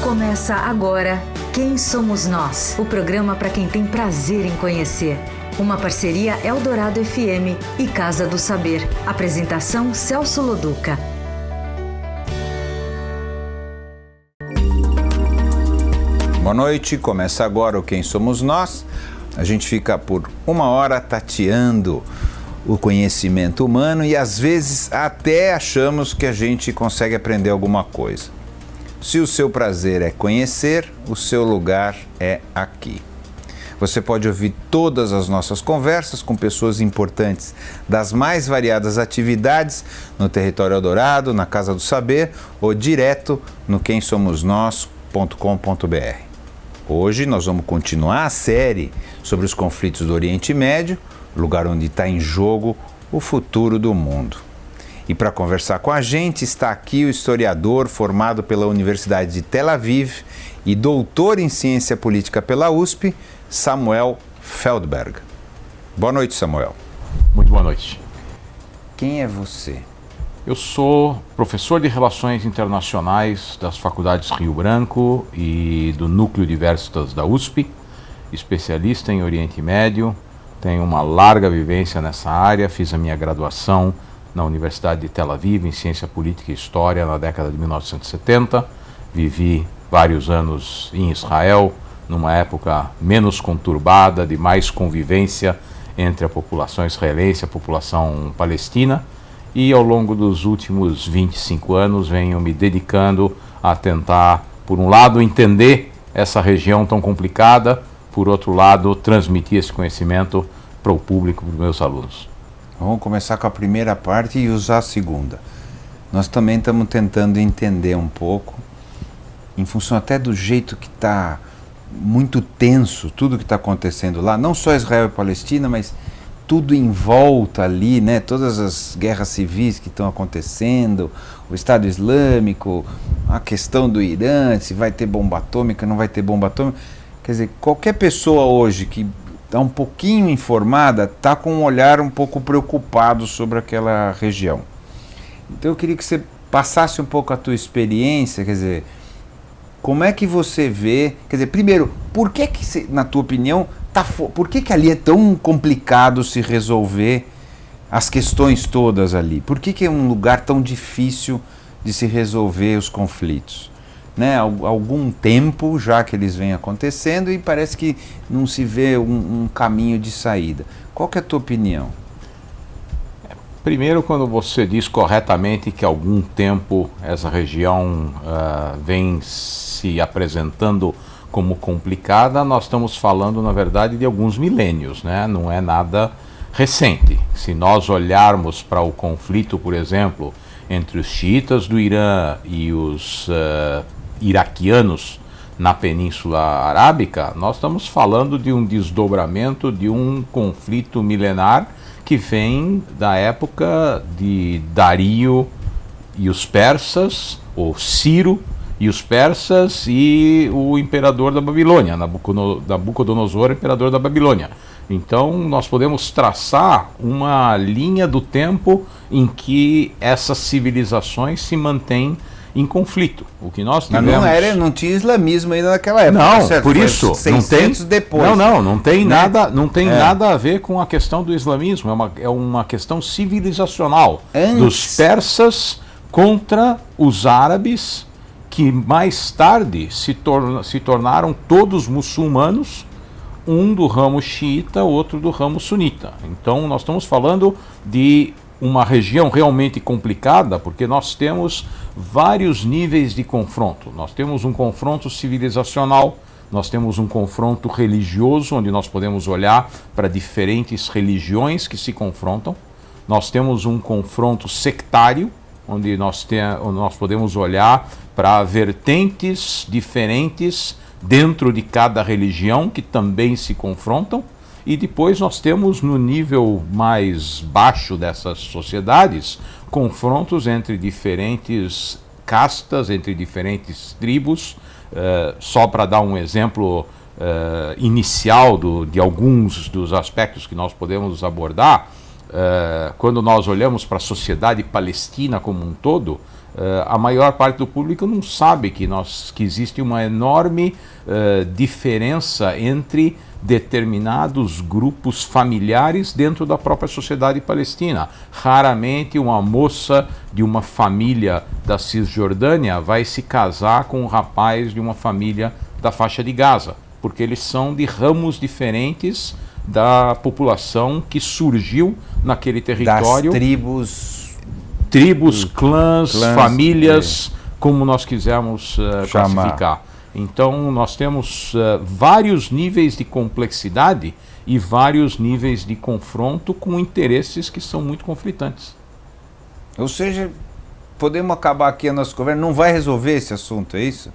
Começa agora Quem Somos Nós, o programa para quem tem prazer em conhecer. Uma parceria Eldorado FM e Casa do Saber. Apresentação Celso Loduca. Boa noite, começa agora o Quem Somos Nós. A gente fica por uma hora tateando o conhecimento humano e às vezes até achamos que a gente consegue aprender alguma coisa. Se o seu prazer é conhecer, o seu lugar é aqui. Você pode ouvir todas as nossas conversas com pessoas importantes das mais variadas atividades no Território Eldorado, na Casa do Saber ou direto no quemsomosnós.com.br. Hoje nós vamos continuar a série sobre os conflitos do Oriente Médio, lugar onde está em jogo o futuro do mundo. E para conversar com a gente está aqui o historiador formado pela Universidade de Tel Aviv e doutor em ciência política pela USP, Samuel Feldberg. Boa noite, Samuel. Muito boa noite. Quem é você? Eu sou professor de Relações Internacionais das Faculdades Rio Branco e do Núcleo de Universitas da USP, especialista em Oriente Médio, tenho uma larga vivência nessa área, fiz a minha graduação na Universidade de Tel Aviv em Ciência Política e História na década de 1970, vivi vários anos em Israel, numa época menos conturbada, de mais convivência entre a população israelense e a população palestina, e ao longo dos últimos 25 anos venho me dedicando a tentar, por um lado, entender essa região tão complicada, por outro lado, transmitir esse conhecimento para o público, para os meus alunos. Vamos começar com a primeira parte e usar a segunda. Nós também estamos tentando entender um pouco, em função até do jeito que está muito tenso, tudo que está acontecendo lá, não só Israel e Palestina, mas tudo em volta ali, né? Todas as guerras civis que estão acontecendo, o Estado Islâmico, a questão do Irã, se vai ter bomba atômica, não vai ter bomba atômica. Quer dizer, qualquer pessoa hoje que está um pouquinho informada, está com um olhar um pouco preocupado sobre aquela região. Então eu queria que você passasse um pouco a tua experiência, quer dizer, como é que você vê, quer dizer, primeiro, por que na tua opinião, por que ali é tão complicado se resolver as questões todas ali? Por que é um lugar tão difícil de se resolver os conflitos? Né, algum tempo já que eles vêm acontecendo e parece que não se vê um caminho de saída. Qual que é a tua opinião? Primeiro, quando você diz corretamente que há algum tempo essa região vem se apresentando como complicada, nós estamos falando, na verdade, de alguns milênios, né? Não é nada recente. Se nós olharmos para o conflito, por exemplo, entre os xiitas do Irã e os iraquianos na Península Arábica, nós estamos falando de um desdobramento de um conflito milenar que vem da época de Dario e os persas, ou Ciro e os persas e o imperador da Babilônia, Nabucodonosor, imperador da Babilônia. Então nós podemos traçar uma linha do tempo em que essas civilizações se mantêm em conflito. O que nós tivemos... Mas não tinha islamismo ainda naquela época. Não, certo? por Foi isso 600 depois. Não tem né? nada a ver com a questão do islamismo. É uma questão civilizacional Antes. Dos persas contra os árabes, que mais tarde se tornaram todos muçulmanos, um do ramo xiita, outro do ramo sunita. Então nós estamos falando de uma região realmente complicada, porque nós temos vários níveis de confronto. Nós temos um confronto civilizacional, nós temos um confronto religioso, onde nós podemos olhar para diferentes religiões que se confrontam. Nós temos um confronto sectário, onde nós podemos olhar para vertentes diferentes dentro de cada religião que também se confrontam. E depois nós temos, no nível mais baixo dessas sociedades, confrontos entre diferentes castas, entre diferentes tribos. Só para dar um exemplo inicial de alguns dos aspectos que nós podemos abordar, quando nós olhamos para a sociedade palestina como um todo, A maior parte do público não sabe que existe uma enorme diferença entre determinados grupos familiares dentro da própria sociedade palestina. Raramente uma moça de uma família da Cisjordânia vai se casar com um rapaz de uma família da faixa de Gaza, porque eles são de ramos diferentes da população que surgiu naquele território. Das tribos, clãs, famílias, como nós quisermos classificar. Então nós temos vários níveis de complexidade e vários níveis de confronto com interesses que são muito conflitantes. Ou seja, podemos acabar aqui a nossa conversa, não vai resolver esse assunto, é isso?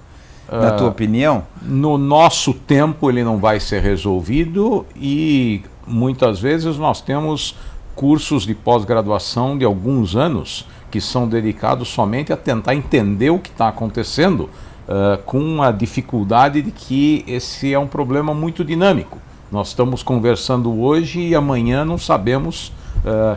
Na tua opinião? No nosso tempo ele não vai ser resolvido e muitas vezes nós temos cursos de pós-graduação de alguns anos que são dedicados somente a tentar entender o que está acontecendo, com a dificuldade de que esse é um problema muito dinâmico. Nós estamos conversando hoje e amanhã não sabemos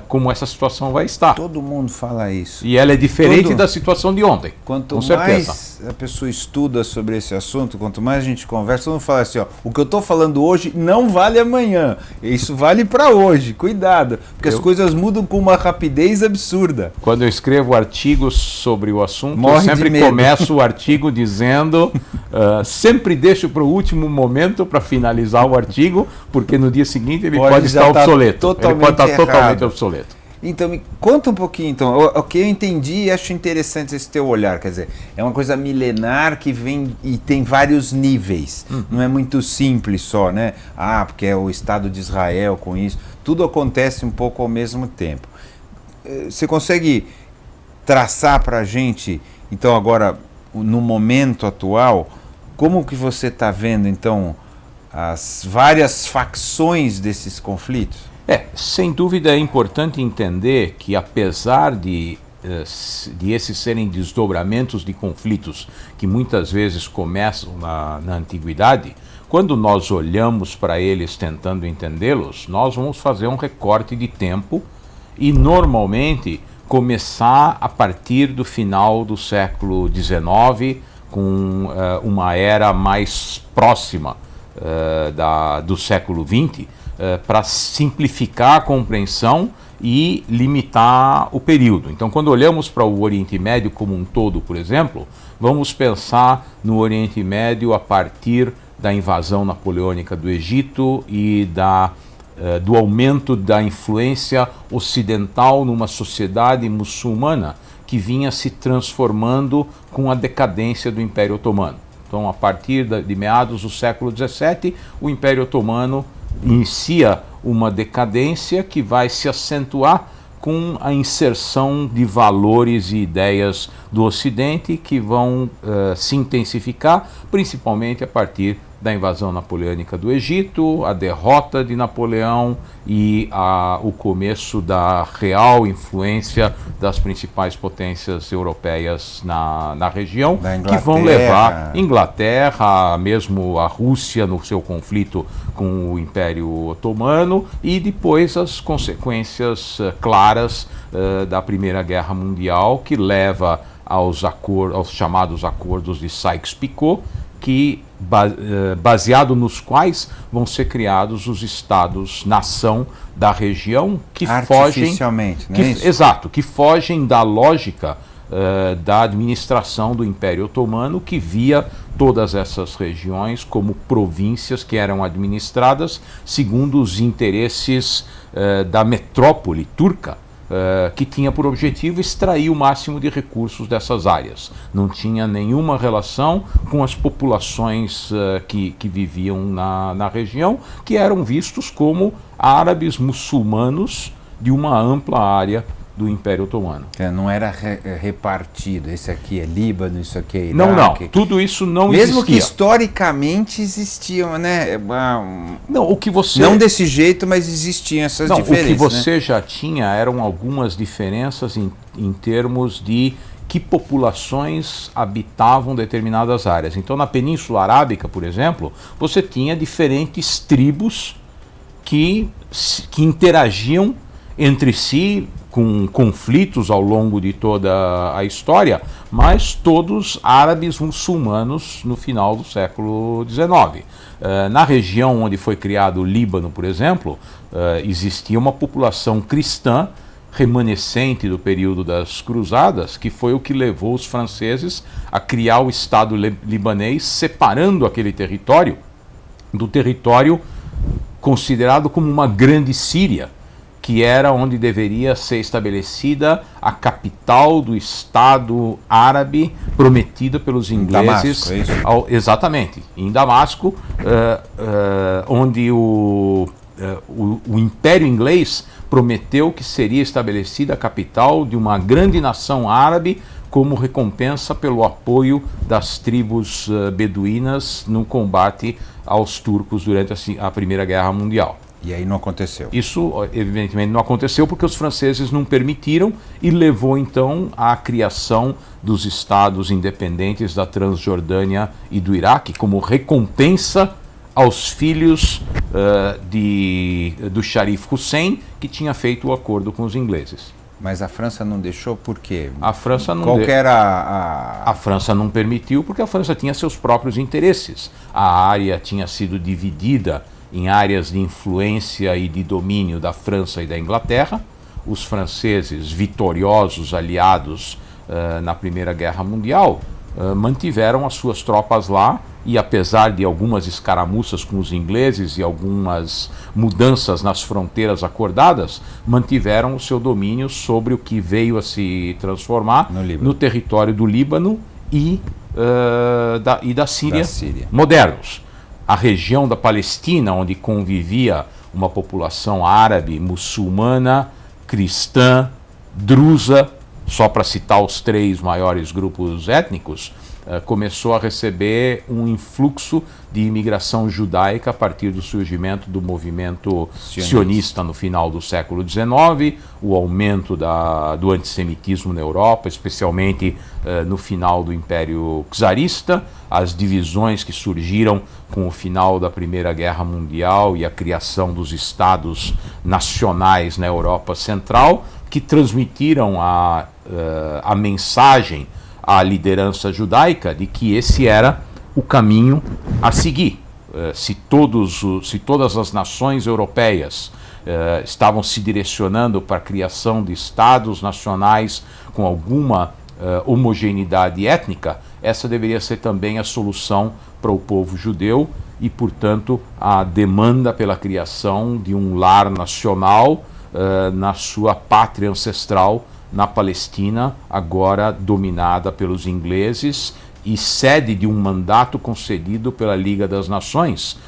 como essa situação vai estar. Todo mundo fala isso. E ela é diferente da situação de ontem. Quanto com certeza. mais a pessoa estuda sobre esse assunto, quanto mais a gente conversa, todo mundo fala assim, ó, o que eu estou falando hoje não vale amanhã. Isso vale para hoje. Cuidado, porque as coisas mudam com uma rapidez absurda. Quando eu escrevo artigos sobre o assunto, eu sempre começo o artigo dizendo, sempre deixo para o último momento para finalizar o artigo, porque no dia seguinte ele pode estar obsoleto. Ele pode estar totalmente obsoleto. Então, me conta um pouquinho, então, o que eu entendi e acho interessante esse teu olhar, quer dizer, é uma coisa milenar que vem e tem vários níveis, não é muito simples só, né? Porque é o Estado de Israel com isso, tudo acontece um pouco ao mesmo tempo. Você consegue traçar para a gente, então agora, no momento atual, como que você está vendo, então, as várias facções desses conflitos? Sem dúvida é importante entender que apesar de esses serem desdobramentos de conflitos que muitas vezes começam na antiguidade, quando nós olhamos para eles tentando entendê-los, nós vamos fazer um recorte de tempo e normalmente começar a partir do final do século XIX, com uma era mais próxima do século XX, para simplificar a compreensão e limitar o período. Então, quando olhamos para o Oriente Médio como um todo, por exemplo, vamos pensar no Oriente Médio a partir da invasão napoleônica do Egito e do aumento da influência ocidental numa sociedade muçulmana que vinha se transformando com a decadência do Império Otomano. Então, a partir de meados do século XVII, o Império Otomano inicia uma decadência que vai se acentuar com a inserção de valores e ideias do Ocidente que vão se intensificar, principalmente a partir da invasão napoleônica do Egito, a derrota de Napoleão e o começo da real influência das principais potências europeias na região, que vão levar Inglaterra, mesmo a Rússia no seu conflito com o Império Otomano e depois as consequências claras da Primeira Guerra Mundial, que leva aos chamados acordos de Sykes-Picot, que baseado nos quais vão ser criados os estados-nação da região que artificialmente, fogem, não é isso? Exato, que fogem da lógica da administração do Império Otomano, que via todas essas regiões como províncias que eram administradas segundo os interesses da metrópole turca, que tinha por objetivo extrair o máximo de recursos dessas áreas. Não tinha nenhuma relação com as populações que viviam na região, que eram vistos como árabes muçulmanos de uma ampla área do Império Otomano. Não era repartido, esse aqui é Líbano, isso aqui é Iraque. Não, tudo isso não existia. Mesmo que historicamente existiam, né? Não, o que você... Não desse jeito, mas existiam essas diferenças. O que você já tinha eram algumas diferenças em termos de que populações habitavam determinadas áreas. Então, na Península Arábica, por exemplo, você tinha diferentes tribos que interagiam entre si com conflitos ao longo de toda a história, mas todos árabes muçulmanos no final do século XIX. Na região onde foi criado o Líbano, por exemplo, existia uma população cristã remanescente do período das Cruzadas, que foi o que levou os franceses a criar o Estado libanês, separando aquele território do território considerado como uma grande Síria, que era onde deveria ser estabelecida a capital do Estado árabe prometida pelos ingleses. Damasco, é isso? Exatamente, em Damasco, onde o Império Inglês prometeu que seria estabelecida a capital de uma grande nação árabe como recompensa pelo apoio das tribos beduínas no combate aos turcos durante a Primeira Guerra Mundial. E aí não aconteceu. Isso, evidentemente, não aconteceu porque os franceses não permitiram e levou, então, à criação dos estados independentes da Transjordânia e do Iraque como recompensa aos filhos do Sharif Hussein, que tinha feito o acordo com os ingleses. Mas a França não deixou por quê? A França não Qual que era A França não permitiu porque a França tinha seus próprios interesses. A área tinha sido dividida em áreas de influência e de domínio da França e da Inglaterra. Os franceses, vitoriosos, aliados na Primeira Guerra Mundial, mantiveram as suas tropas lá e, apesar de algumas escaramuças com os ingleses e algumas mudanças nas fronteiras acordadas, mantiveram o seu domínio sobre o que veio a se transformar no território do Líbano e da Síria modernos. A região da Palestina, onde convivia uma população árabe, muçulmana, cristã, drusa, só para citar os 3 maiores grupos étnicos, começou a receber um influxo de imigração judaica a partir do surgimento do movimento sionista no final do século XIX, o aumento do antissemitismo na Europa, especialmente no final do Império Czarista, as divisões que surgiram com o final da Primeira Guerra Mundial e a criação dos estados nacionais na Europa Central, que transmitiram a mensagem à liderança judaica de que esse era o caminho a seguir. Se todas as nações europeias estavam se direcionando para a criação de estados nacionais com alguma homogeneidade étnica, essa deveria ser também a solução para o povo judeu e, portanto, a demanda pela criação de um lar nacional na sua pátria ancestral, na Palestina, agora dominada pelos ingleses e sede de um mandato concedido pela Liga das Nações,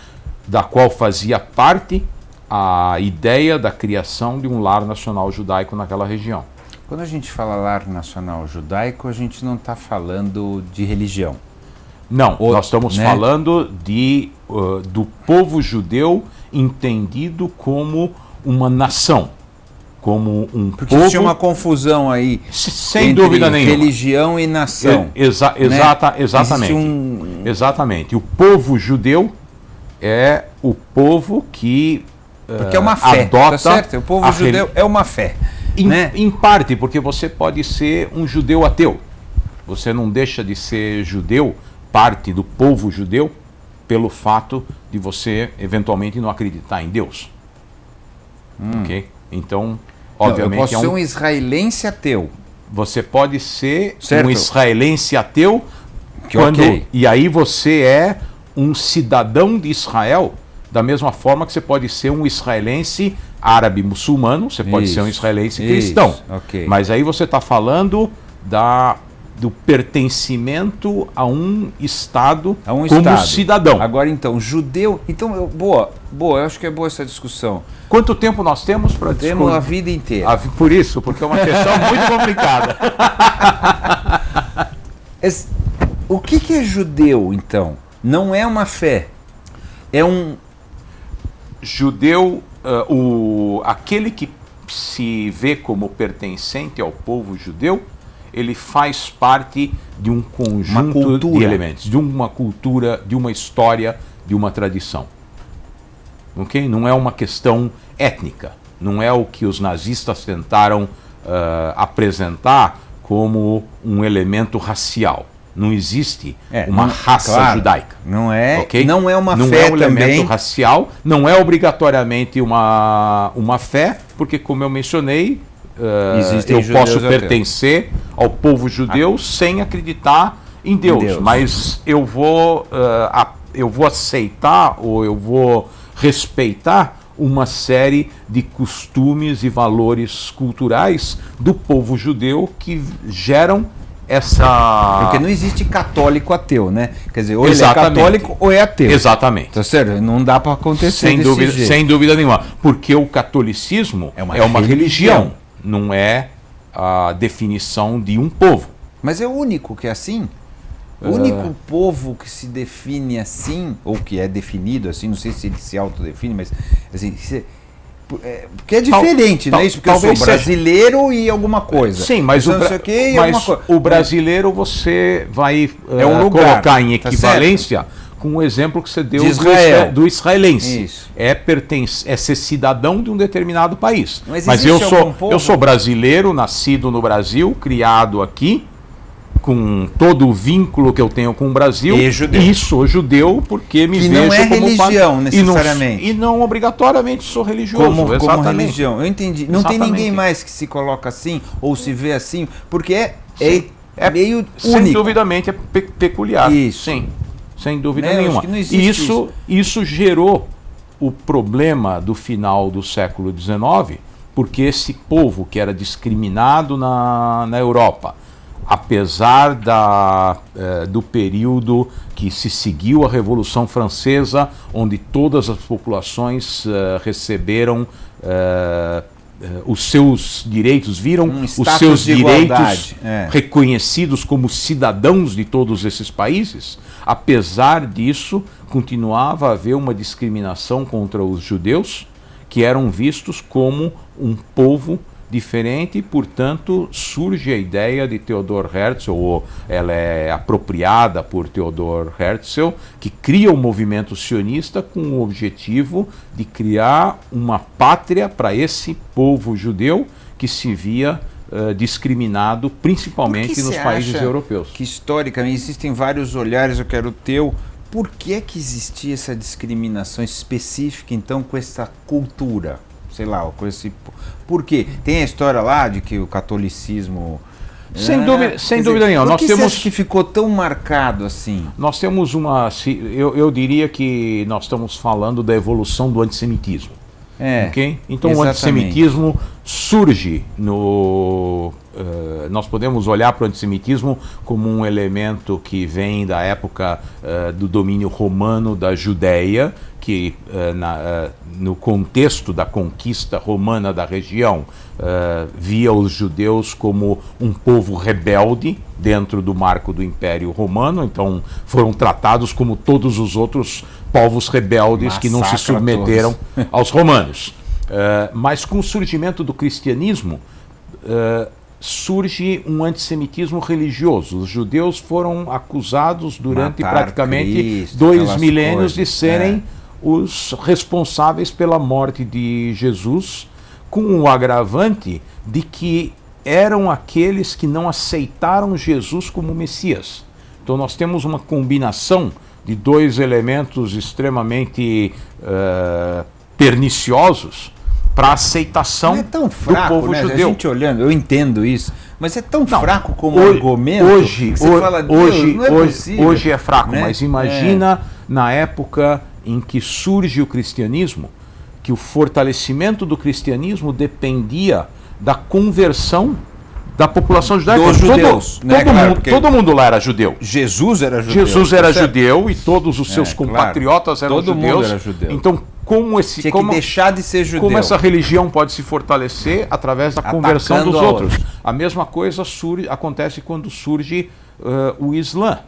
da qual fazia parte a ideia da criação de um lar nacional judaico naquela região. Quando a gente fala lar nacional judaico, a gente não está falando de religião. Não, nós estamos falando do povo judeu entendido como uma nação, como um Porque povo... tinha uma confusão aí sem dúvida nenhuma. Religião e nação. Exatamente. Exatamente. O povo judeu é o povo que porque é uma fé, adota... tá certo? O povo judeu é uma fé. Em parte, porque você pode ser um judeu ateu. Você não deixa de ser judeu, parte do povo judeu, pelo fato de você eventualmente não acreditar em Deus. Ok? Então, obviamente... eu posso ser um israelense ateu. Você pode ser certo. Um israelense ateu, e aí você é um cidadão de Israel, da mesma forma que você pode ser um israelense árabe muçulmano, você pode ser um israelense cristão. Mas aí você está falando do pertencimento a um Estado como cidadão. Agora então, judeu... Então, boa, eu acho que é boa essa discussão. Quanto tempo nós temos para discutir? Temos a vida inteira. Por isso, porque é uma questão muito complicada. O que é judeu, então? Não é uma fé. É um... Judeu, aquele que se vê como pertencente ao povo judeu, ele faz parte de um conjunto de elementos, de uma cultura, de uma história, de uma tradição. Okay? Não é uma questão étnica, não é o que os nazistas tentaram apresentar como um elemento racial. Não existe uma raça judaica. Não é, okay? Não é uma não fé é um elemento também racial, não é obrigatoriamente uma fé, porque, como eu mencionei, eu posso pertencer ao povo judeu sem acreditar em Deus. Mas eu vou aceitar ou eu vou respeitar uma série de costumes e valores culturais do povo judeu que geram essa... Porque não existe católico ateu, né? Quer dizer, ou ele é católico ou é ateu. Exatamente. Tá certo? Não dá para acontecer desse jeito. Sem dúvida nenhuma. Porque o catolicismo é uma religião, não é a definição de um povo. Mas é o único que é assim? O único povo que se define assim, ou que é definido assim, não sei se ele se autodefine, mas assim, porque é diferente, né? Isso porque eu sou brasileiro e alguma coisa. Sim, mas o brasileiro você vai colocar em equivalência com o exemplo que você deu do israelense. Isso. É ser cidadão de um determinado país. Mas eu sou brasileiro, nascido no Brasil, criado aqui, com todo o vínculo que eu tenho com o Brasil, e sou judeu porque me vejo não é como religião, necessariamente. E não obrigatoriamente sou religioso. Como religião. Eu entendi. Não tem ninguém mais que se coloca assim ou se vê assim, porque é meio único. Sem duvidamente é peculiar. Isso. Sim, sem dúvida nenhuma. E isso gerou o problema do final do século XIX, porque esse povo que era discriminado na Europa, apesar do período que se seguiu a Revolução Francesa, onde todas as populações receberam os seus direitos, viram os seus direitos reconhecidos como cidadãos de todos esses países, apesar disso, continuava a haver uma discriminação contra os judeus, que eram vistos como um povo diferente, e, portanto, surge a ideia de Theodor Herzl, ou ela é apropriada por Theodor Herzl, que cria o movimento sionista com o objetivo de criar uma pátria para esse povo judeu que se via discriminado, principalmente nos países europeus. Que historicamente existem vários olhares, eu quero o teu. Por que é que existia essa discriminação específica, então, com essa cultura? Sei lá, com esse... Por quê? Tem a história lá de que o catolicismo... Sem dúvida nenhuma. Por que você acha que ficou tão marcado assim? Nós temos eu diria que nós estamos falando da evolução do antissemitismo. Okay? Então o antissemitismo surge nós podemos olhar para o antissemitismo como um elemento que vem da época do domínio romano da Judéia, que no contexto da conquista romana da região via os judeus como um povo rebelde dentro do marco do Império Romano, então foram tratados como todos os outros povos rebeldes que não se submeteram aos romanos. Mas com o surgimento do cristianismo surge um antissemitismo religioso. Os judeus foram acusados durante praticamente 2 milênios de serem os responsáveis pela morte de Jesus, com o agravante de que eram aqueles que não aceitaram Jesus como Messias. Então nós temos uma combinação de 2 elementos extremamente perniciosos para a aceitação do povo judeu. A gente olhando, eu entendo isso, mas é tão fraco como argumento. Hoje é fraco, né? Mas imagina na época em que surge o cristianismo, que o fortalecimento do cristianismo dependia da conversão da população judaica. Dos judeus, todo mundo lá era judeu. Jesus era judeu. Jesus era judeu e todos os seus compatriotas eram judeus. Todo mundo era judeu. Então, tinha que deixar de ser judeu. Como essa religião pode se fortalecer através da conversão dos outros? A mesma coisa acontece quando surge o Islã.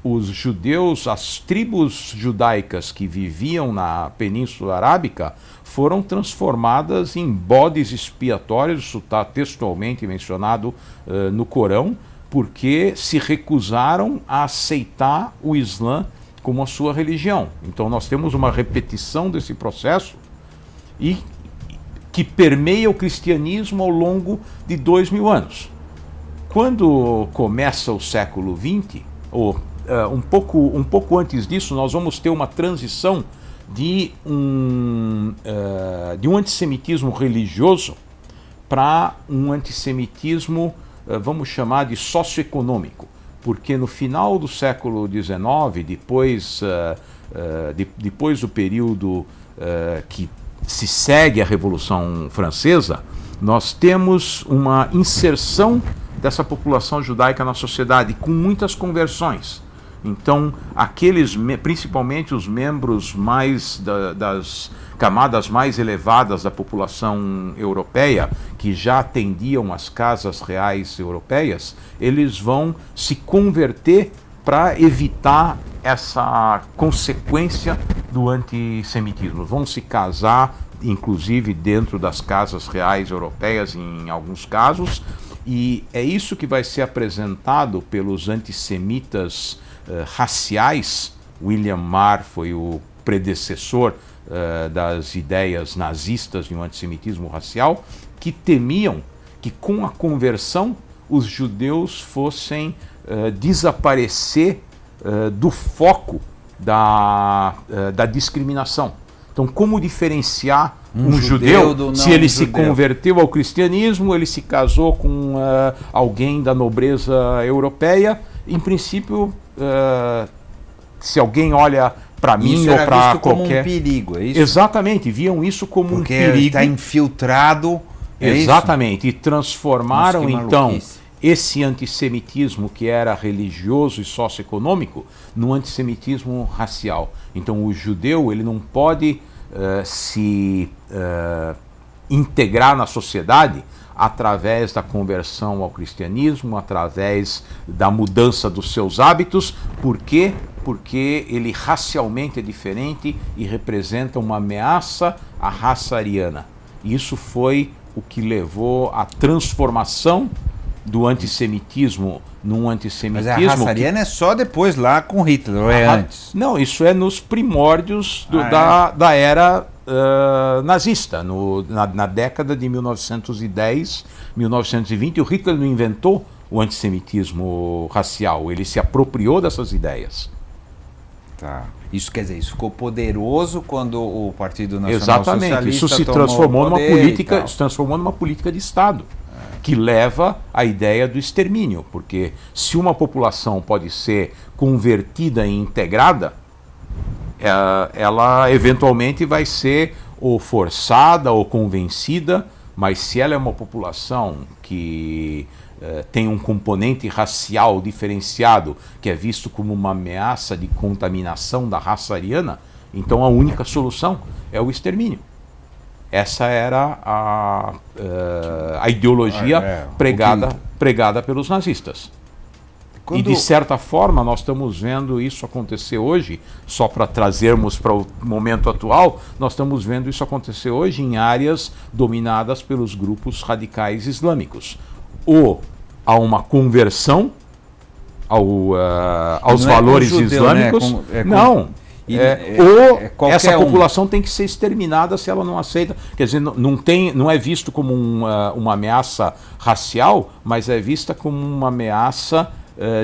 Os judeus, as tribos judaicas que viviam na Península Arábica foram transformadas em bodes expiatórios, isso está textualmente mencionado no Corão, porque se recusaram a aceitar o Islã como a sua religião. Então nós temos uma repetição desse processo e que permeia o cristianismo ao longo de 2000 anos. Quando começa o século XX, ou um pouco antes disso, nós vamos ter uma transição de um antissemitismo religioso para um antissemitismo, vamos chamar de socioeconômico, porque no final do século XIX, depois do período que se segue à Revolução Francesa, nós temos uma inserção dessa população judaica na sociedade com muitas conversões. Então, principalmente os membros das camadas mais elevadas da população europeia, que já atendiam às casas reais europeias, eles vão se converter para evitar essa consequência do antissemitismo. Vão se casar, inclusive dentro das casas reais europeias, em alguns casos, e é isso que vai ser apresentado pelos antissemitas raciais. William Marr foi o predecessor das ideias nazistas de um antissemitismo racial, que temiam que com a conversão os judeus fossem desaparecer do foco da discriminação. Então, como diferenciar um judeu se ele se converteu ao cristianismo, ele se casou com alguém da nobreza europeia? Em princípio, se alguém olha para mim ou para qualquer... como um perigo, é isso? Exatamente, viam isso como um perigo. Porque está infiltrado, exatamente, e transformaram então esse antissemitismo, que era religioso e socioeconômico, no antissemitismo racial. Então o judeu, ele não pode se integrar na sociedade através da conversão ao cristianismo, através da mudança dos seus hábitos. Por quê? Porque ele racialmente é diferente e representa uma ameaça à raça ariana. Isso foi o que levou à transformação do antissemitismo num antissemitismo... Mas a raça ariana é só depois, lá com Hitler, ou é antes? Não, isso é nos primórdios da era nazista, na década de 1910, 1920. O Hitler não inventou o antissemitismo racial, ele se apropriou dessas ideias. Tá. Isso quer dizer, isso ficou poderoso quando o Partido Nacional Socialista... Exatamente, isso se transformou numa política de Estado, que leva à ideia do extermínio, porque se uma população pode ser convertida e integrada, ela eventualmente vai ser ou forçada ou convencida, mas se ela é uma população que tem um componente racial diferenciado, que é visto como uma ameaça de contaminação da raça ariana, então a única solução é o extermínio. Essa era a ideologia pregada pelos nazistas. E de certa forma nós estamos vendo isso acontecer hoje, só para trazermos para o momento atual, nós estamos vendo isso acontecer hoje em áreas dominadas pelos grupos radicais islâmicos. Ou há uma conversão aos valores judeu, islâmicos, né? Ou essa população tem que ser exterminada se ela não aceita. Quer dizer, não é visto como uma ameaça racial, mas é vista como uma ameaça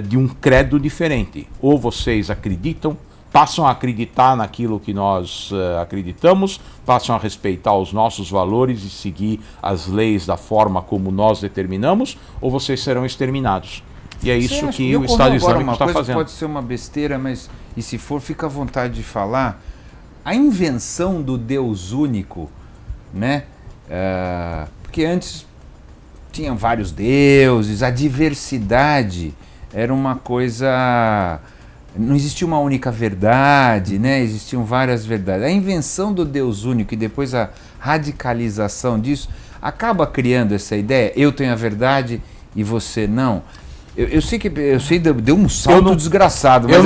de um credo diferente. Ou vocês acreditam, passam a acreditar naquilo que nós acreditamos, passam a respeitar os nossos valores e seguir as leis da forma como nós determinamos, ou vocês serão exterminados. E é isso que o Estado Islâmico está fazendo. Pode ser uma besteira, mas e se for, fica à vontade de falar. A invenção do Deus único, né? Porque antes tinham vários deuses, a diversidade era uma coisa... Não existia uma única verdade, né? Existiam várias verdades. A invenção do Deus único e depois a radicalização disso acaba criando essa ideia, eu tenho a verdade e você não. Eu sei que deu um salto desgraçado. Mas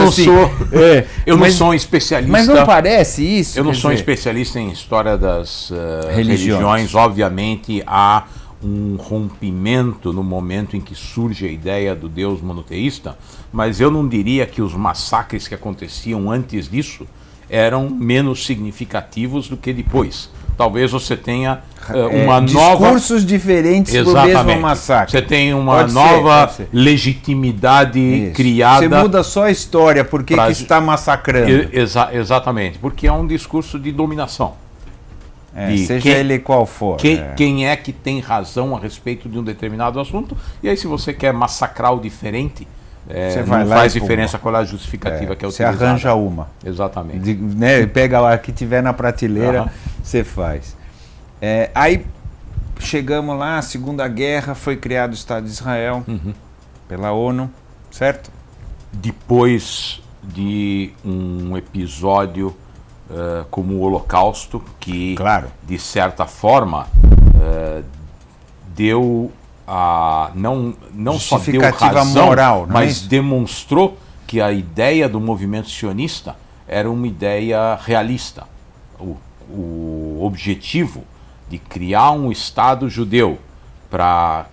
eu não sou um especialista. Mas não parece isso? Eu não sou um especialista em história das religiões. Obviamente há um rompimento no momento em que surge a ideia do Deus monoteísta, mas eu não diria que os massacres que aconteciam antes disso eram menos significativos do que depois. talvez você tenha uma nova... Discursos diferentes do mesmo massacre. Você tem uma nova legitimidade criada... Você muda só a história, por que está massacrando. Exatamente, porque é um discurso de dominação. Seja ele qual for. Quem é que tem razão a respeito de um determinado assunto, e aí se você quer massacrar o diferente... não faz diferença qual é a justificativa que é utilizada. Você arranja uma. Exatamente. Pega lá que tiver na prateleira, você faz. Aí chegamos lá, a Segunda Guerra, foi criado o Estado de Israel pela ONU, certo? Depois de um episódio como o Holocausto, que de certa forma deu não só deu razão, moral, mas demonstrou que a ideia do movimento sionista era uma ideia realista. O objetivo de criar um Estado judeu para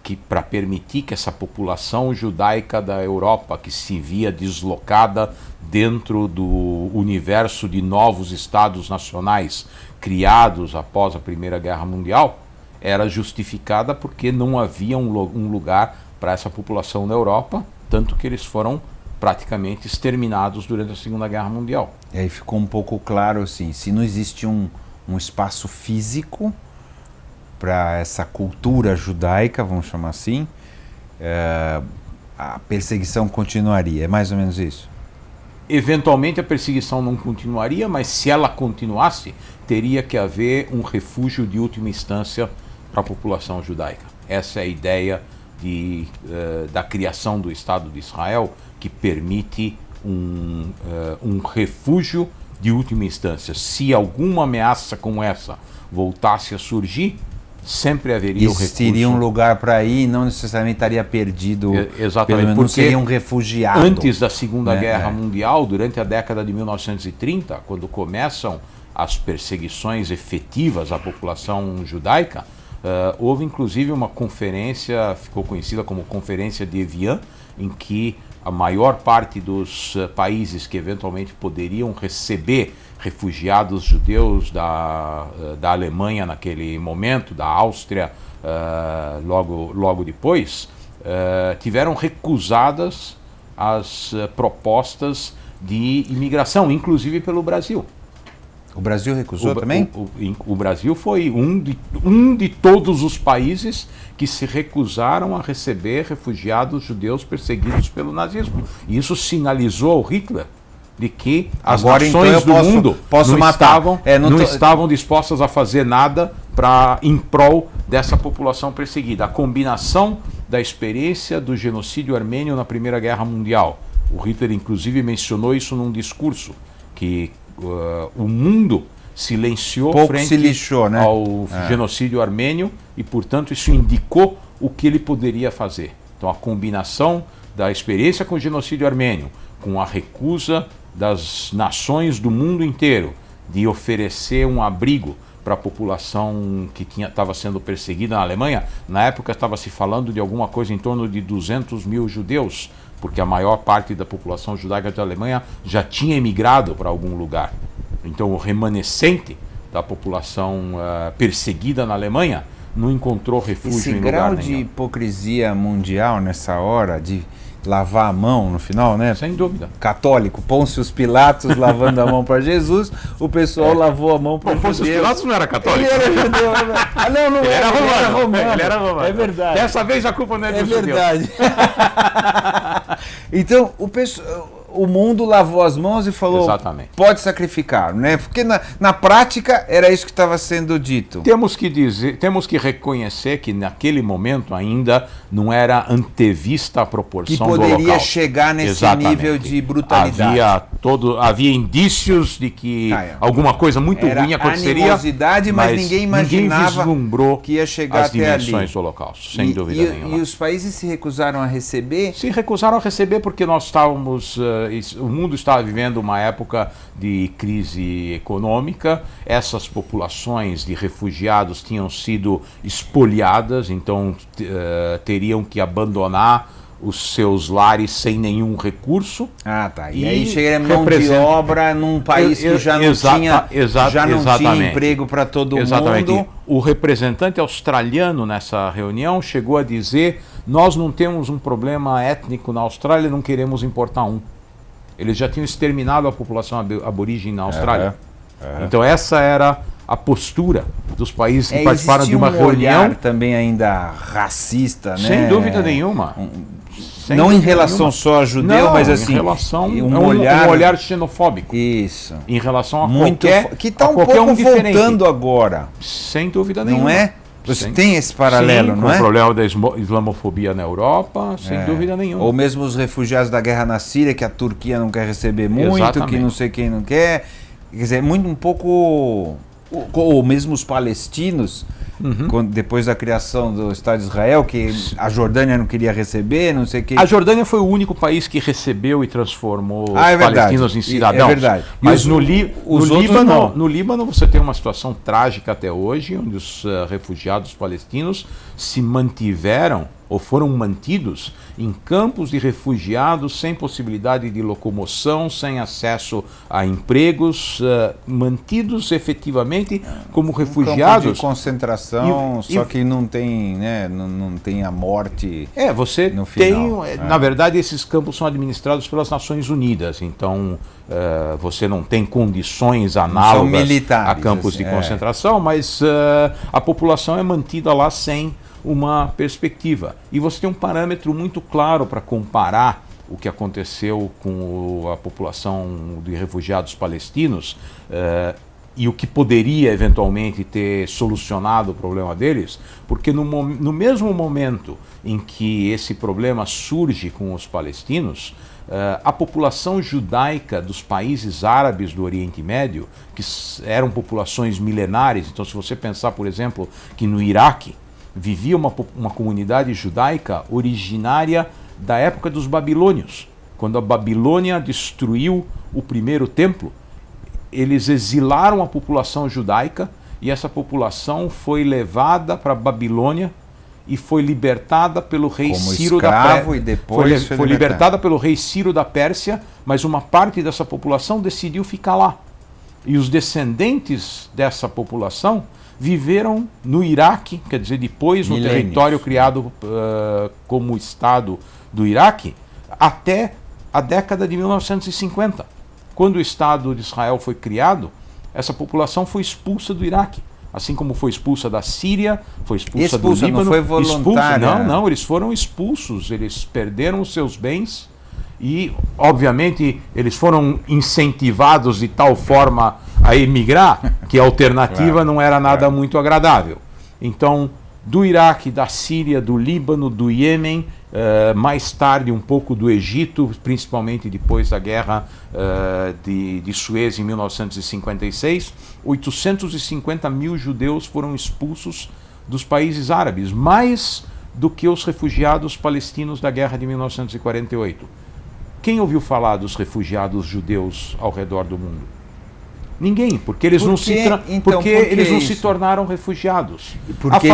permitir que essa população judaica da Europa, que se via deslocada dentro do universo de novos Estados nacionais criados após a Primeira Guerra Mundial, era justificada porque não havia um lugar para essa população na Europa, tanto que eles foram praticamente exterminados durante a Segunda Guerra Mundial. E aí ficou um pouco claro assim, se não existe um espaço físico para essa cultura judaica, vamos chamar assim, a perseguição continuaria, é mais ou menos isso? Eventualmente a perseguição não continuaria, mas se ela continuasse, teria que haver um refúgio de última instância para a população judaica. Essa é a ideia da criação do Estado de Israel, que permite um refúgio de última instância. Se alguma ameaça como essa voltasse a surgir, sempre haveria o refúgio. Existiria um lugar para ir, não necessariamente estaria perdido. Exatamente, porque não seria um refugiado. Antes da Segunda Guerra Mundial, durante a década de 1930, quando começam as perseguições efetivas à população judaica, houve inclusive uma conferência, ficou conhecida como Conferência de Evian, em que a maior parte dos países que eventualmente poderiam receber refugiados judeus da Alemanha naquele momento, da Áustria logo depois, tiveram recusadas as propostas de imigração, inclusive pelo Brasil. O Brasil recusou também? O Brasil foi um de todos os países que se recusaram a receber refugiados judeus perseguidos pelo nazismo. E isso sinalizou ao Hitler de que as nações do mundo não estavam dispostas a fazer nada em prol dessa população perseguida. A combinação da experiência do genocídio armênio na Primeira Guerra Mundial. O Hitler inclusive mencionou isso num discurso, que o mundo silenciou frente ao genocídio armênio e, portanto, isso indicou o que ele poderia fazer. Então, a combinação da experiência com o genocídio armênio, com a recusa das nações do mundo inteiro de oferecer um abrigo para a população que estava sendo perseguida na Alemanha. Na época estava se falando de alguma coisa em torno de 200 mil judeus, porque a maior parte da população judaica da Alemanha já tinha emigrado para algum lugar. Então o remanescente da população perseguida na Alemanha não encontrou refúgio em lugar nenhum. Esse grau de hipocrisia mundial nessa hora, de lavar a mão no final, né? Sem dúvida. Católico, Pôncio Pilatos lavando a mão para Jesus, o pessoal lavou a mão para Jesus. Pôncio Pilatos não era católico. Ele era judeu. Não ele era romano. Ele era romano. É verdade. Dessa vez a culpa não é do judeu. É verdade. Então, o mundo lavou as mãos e falou, exatamente, pode sacrificar, né? Porque na prática era isso que estava sendo dito. Temos que reconhecer que naquele momento ainda não era antevista a proporção do Holocausto. Que poderia chegar nesse nível de brutalidade. Havia indícios de que alguma coisa muito ruim aconteceria. Animosidade, mas ninguém imaginava que ia chegar as dimensões do Holocausto, sem dúvida nenhuma. E os países se recusaram a receber? Se recusaram a receber porque nós estávamos... o mundo estava vivendo uma época de crise econômica, essas populações de refugiados tinham sido espoliadas, então teriam que abandonar os seus lares sem nenhum recurso. Ah, tá. E E aí chega mão de obra num país que já não tinha emprego para todo mundo. O representante australiano nessa reunião chegou a dizer: nós não temos um problema étnico na Austrália, não queremos importar um. Eles já tinham exterminado a população aborígene na Austrália. Então essa era a postura dos países que participaram de uma reunião. Olhar também ainda racista, né? Sem dúvida nenhuma. Não em relação só a judeu, mas assim, em relação um olhar xenofóbico. Isso. Em relação a muito qualquer que está um qualquer pouco diferente. voltando agora. Sem dúvida nenhuma. Não é? Você tem esse paralelo, Sim, não com é? o problema da islamofobia na Europa, sem dúvida nenhuma. Ou mesmo os refugiados da guerra na Síria, que a Turquia não quer receber muito, Exatamente. que não sei quem não quer. Quer dizer, um pouco... Ou mesmo os palestinos, depois da criação do Estado de Israel, que a Jordânia não queria receber, não sei o que. A Jordânia foi o único país que recebeu e transformou os verdade. palestinos em cidadãos. É verdade. Mas no Líbano, Líbano você tem uma situação trágica até hoje, onde os refugiados palestinos se mantiveram ou foram mantidos em campos de refugiados sem possibilidade de locomoção, sem acesso a empregos, mantidos efetivamente como refugiados. Campo de concentração, só que não tem, né, não tem a morte. Você no tem, final. na verdade, esses campos são administrados pelas Nações Unidas, então você não tem condições análogas a campos de concentração, mas a população é mantida lá sem uma perspectiva. E você tem um parâmetro muito claro para comparar o que aconteceu com a população de refugiados palestinos e o que poderia eventualmente ter solucionado o problema deles, porque no mesmo momento em que esse problema surge com os palestinos, a população judaica dos países árabes do Oriente Médio, que eram populações milenares, então se você pensar, por exemplo, que no Iraque vivia uma comunidade judaica originária da época dos babilônios. Quando a Babilônia destruiu o primeiro templo, eles exilaram a população judaica e essa população foi levada para a Babilônia e foi libertada pelo rei Ciro da Pérsia. E depois foi libertada pelo rei Ciro da Pérsia, mas uma parte dessa população decidiu ficar lá. E os descendentes dessa população viveram no Iraque, quer dizer, depois no território criado como Estado do Iraque, até a década de 1950. Quando o Estado de Israel foi criado, essa população foi expulsa do Iraque. Assim como foi expulsa da Síria, foi expulsa do Líbano. Não foi voluntária. Não, eles foram expulsos, eles perderam os seus bens e, obviamente, eles foram incentivados de tal forma a emigrar que a alternativa não era nada muito agradável. Então, do Iraque, da Síria, do Líbano, do Iêmen, mais tarde um pouco do Egito, principalmente depois da guerra de Suez em 1956, 850 mil judeus foram expulsos dos países árabes, mais do que os refugiados palestinos da guerra de 1948. Quem ouviu falar dos refugiados judeus ao redor do mundo? Ninguém, porque eles não se tornaram refugiados. Porque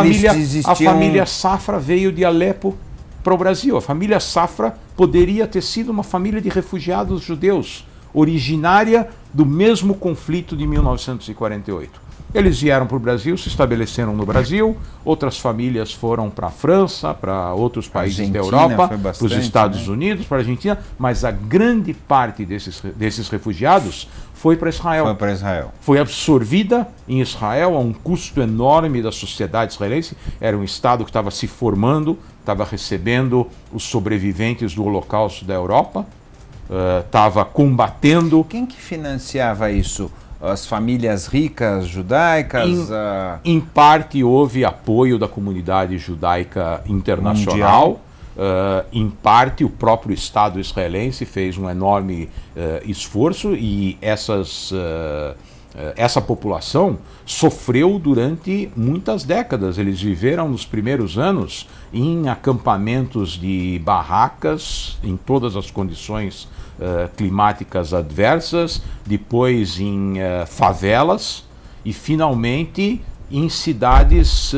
a família Safra veio de Alepo para o Brasil. A família Safra poderia ter sido uma família de refugiados judeus, originária do mesmo conflito de 1948. Eles vieram para o Brasil, se estabeleceram no Brasil, outras famílias foram para a França, para outros países da Europa, para os Estados Unidos, para a Argentina, mas a grande parte desses refugiados foi para Israel. Foi absorvida em Israel a um custo enorme da sociedade israelense. Era um Estado que estava se formando, estava recebendo os sobreviventes do Holocausto da Europa, estava combatendo... Quem que financiava isso? As famílias ricas judaicas? Em parte houve apoio da comunidade judaica internacional. Em parte o próprio Estado israelense fez um enorme esforço e essa população sofreu durante muitas décadas. Eles viveram nos primeiros anos em acampamentos de barracas, em todas as condições climáticas adversas, depois em favelas e finalmente em cidades,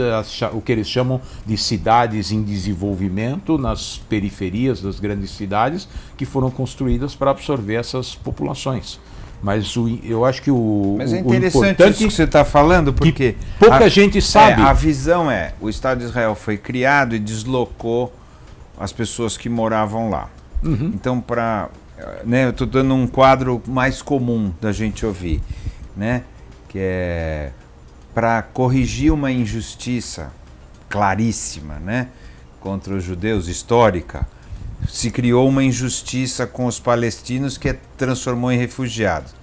o que eles chamam de cidades em desenvolvimento, nas periferias das grandes cidades, que foram construídas para absorver essas populações. Mas eu acho que Mas é interessante isso que você está falando, porque pouca gente sabe. A visão o Estado de Israel foi criado e deslocou as pessoas que moravam lá. Uhum. Então, eu estou dando um quadro mais comum da gente ouvir, né? Que é para corrigir uma injustiça claríssima, né? Contra os judeus, histórica. Se criou uma injustiça com os palestinos que transformou em refugiados.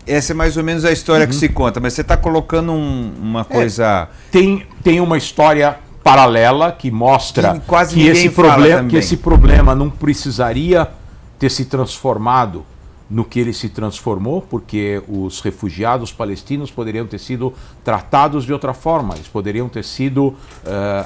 Essa é mais ou menos a história que se conta, mas você está colocando uma coisa... Tem uma história paralela que mostra que esse problema não precisaria ter se transformado no que ele se transformou, porque os refugiados palestinos poderiam ter sido tratados de outra forma, eles poderiam ter sido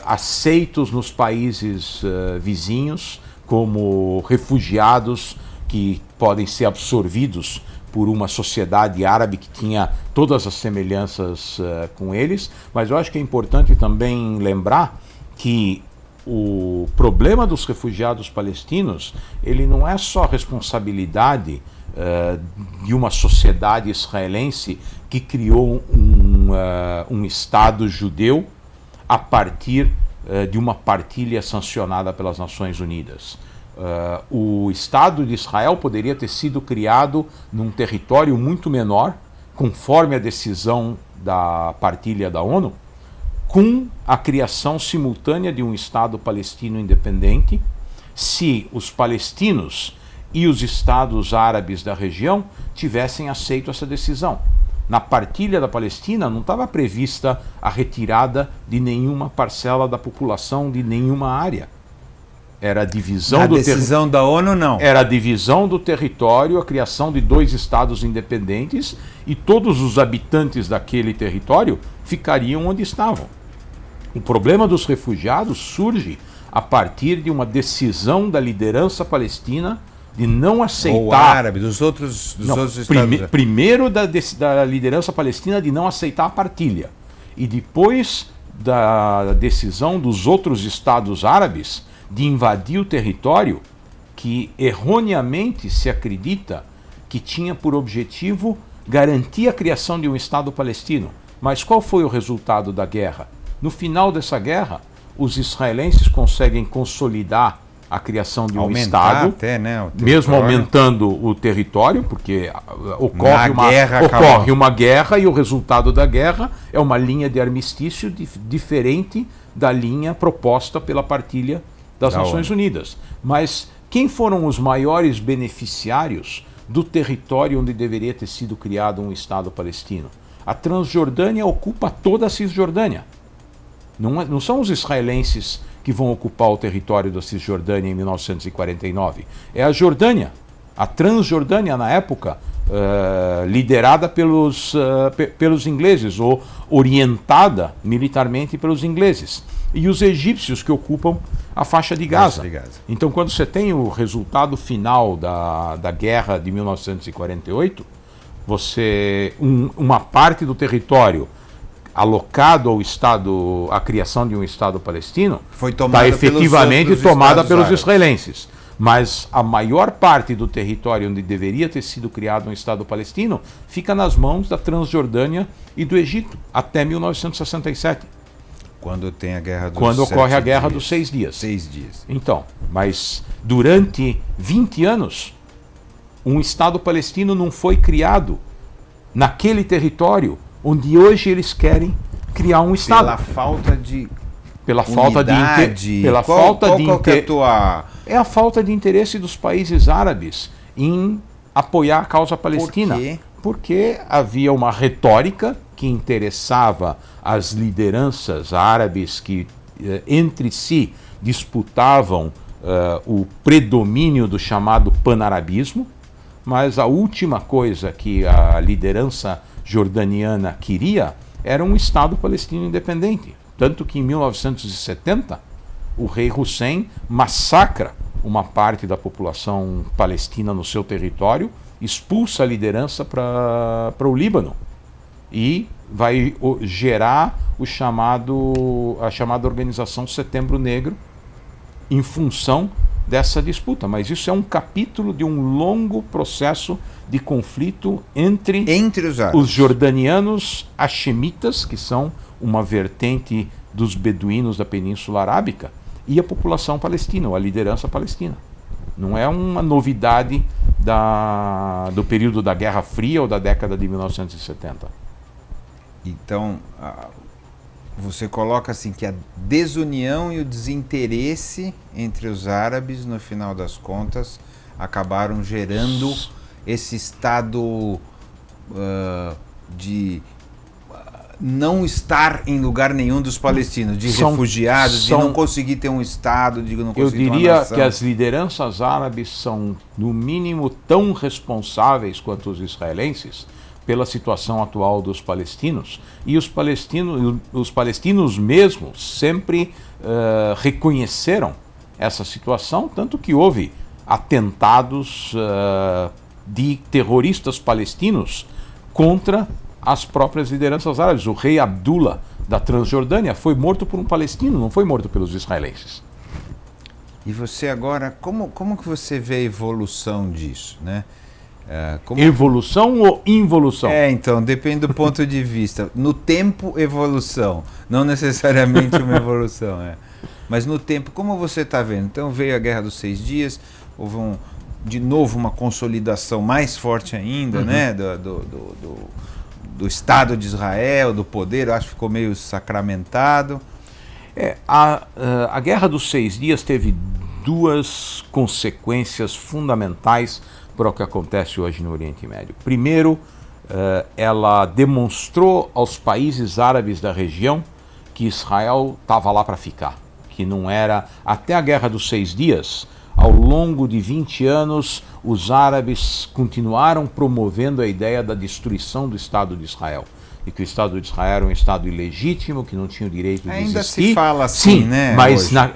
aceitos nos países vizinhos, como refugiados que podem ser absorvidos por uma sociedade árabe que tinha todas as semelhanças com eles, mas eu acho que é importante também lembrar que o problema dos refugiados palestinos, ele não é só responsabilidade de uma sociedade israelense que criou um Estado judeu a partir de uma partilha sancionada pelas Nações Unidas. O Estado de Israel poderia ter sido criado num território muito menor, conforme a decisão da partilha da ONU, com a criação simultânea de um Estado palestino independente, se os palestinos e os estados árabes da região tivessem aceito essa decisão. Na partilha da Palestina não estava prevista a retirada de nenhuma parcela da população de nenhuma área. Era a divisão do decisão da ONU, não. Era a divisão do território, a criação de 2 estados independentes, e todos os habitantes daquele território ficariam onde estavam. O problema dos refugiados surge a partir de uma decisão da liderança palestina de não aceitar... Ou árabe, dos outros estados. Primeiro da liderança palestina de não aceitar a partilha. E depois da decisão dos outros estados árabes de invadir o território que erroneamente se acredita que tinha por objetivo garantir a criação de um Estado palestino. Mas qual foi o resultado da guerra? No final dessa guerra, os israelenses conseguem consolidar a criação de um Estado, até, né, mesmo aumentando o território, porque ocorre uma guerra, e o resultado da guerra é uma linha de armistício diferente da linha proposta pela partilha das Nações Unidas. Mas quem foram os maiores beneficiários do território onde deveria ter sido criado um Estado palestino? A Transjordânia ocupa toda a Cisjordânia. Não são os israelenses que vão ocupar o território da Cisjordânia em 1949. É a Jordânia. A Transjordânia, na época, liderada pelos ingleses, ou orientada militarmente pelos ingleses. E os egípcios, que ocupam a faixa de Gaza. Então, quando você tem o resultado final da guerra de 1948, uma parte do território alocado ao Estado, à criação de um Estado palestino, está efetivamente tomada pelos israelenses. Mas a maior parte do território onde deveria ter sido criado um Estado palestino fica nas mãos da Transjordânia e do Egito, até 1967. Quando tem a guerra dos Quando ocorre a guerra dos 6 dias. 6 dias. Então, mas durante 20 anos, um Estado palestino não foi criado naquele território onde hoje eles querem criar um Estado. Pela falta de unidade. É a falta de interesse dos países árabes em apoiar a causa palestina. Por quê? Porque havia uma retórica que interessava as lideranças árabes que entre si disputavam o predomínio do chamado panarabismo, mas a última coisa que a liderança jordaniana queria era um Estado palestino independente. Tanto que em 1970 o rei Hussein massacra uma parte da população palestina no seu território, expulsa a liderança para o Líbano e gerar a chamada Organização Setembro Negro em função dessa disputa. Mas isso é um capítulo de um longo processo de conflito entre os jordanianos hashemitas, que são uma vertente dos beduínos da Península Arábica, e a população palestina, ou a liderança palestina. Não é uma novidade do período da Guerra Fria ou da década de 1970. Então, você coloca assim que a desunião e o desinteresse entre os árabes, no final das contas, acabaram gerando esse estado de não estar em lugar nenhum dos palestinos, de refugiados, de não conseguir ter um estado, de não conseguir ter uma nação. Eu diria que as lideranças árabes são, no mínimo, tão responsáveis quanto os israelenses pela situação atual dos palestinos, e os palestinos mesmos sempre reconheceram essa situação, tanto que houve atentados de terroristas palestinos contra as próprias lideranças árabes. O rei Abdullah da Transjordânia foi morto por um palestino, não foi morto pelos israelenses. E você agora, como que você vê a evolução disso, né? Evolução ou involução? Então, depende do ponto de vista. No tempo, evolução. Não necessariamente uma evolução, Mas no tempo, como você está vendo? Então veio a Guerra dos 6 Dias, houve de novo uma consolidação mais forte ainda, né? Do Estado de Israel, do poder, eu acho que ficou meio sacramentado. A Guerra dos 6 Dias teve duas consequências fundamentais para o que acontece hoje no Oriente Médio. Primeiro, ela demonstrou aos países árabes da região que Israel estava lá para ficar, que não era... Até a Guerra dos 6 Dias, ao longo de 20 anos, os árabes continuaram promovendo a ideia da destruição do Estado de Israel. E que o Estado de Israel era um Estado ilegítimo, que não tinha o direito de existir. Ainda se fala assim, sim, né?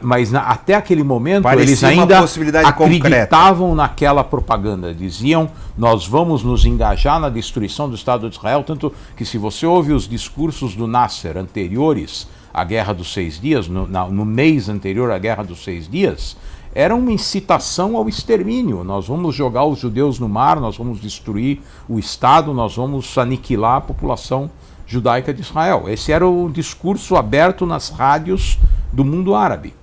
Mas até aquele momento parecia eles ainda acreditavam concreta naquela propaganda. Diziam, nós vamos nos engajar na destruição do Estado de Israel, tanto que se você ouve os discursos do Nasser anteriores à Guerra dos 6 Dias, no mês anterior à Guerra dos 6 Dias, era uma incitação ao extermínio. Nós vamos jogar os judeus no mar, nós vamos destruir o Estado, nós vamos aniquilar a população judaica de Israel. Esse era o discurso aberto nas rádios do mundo árabe.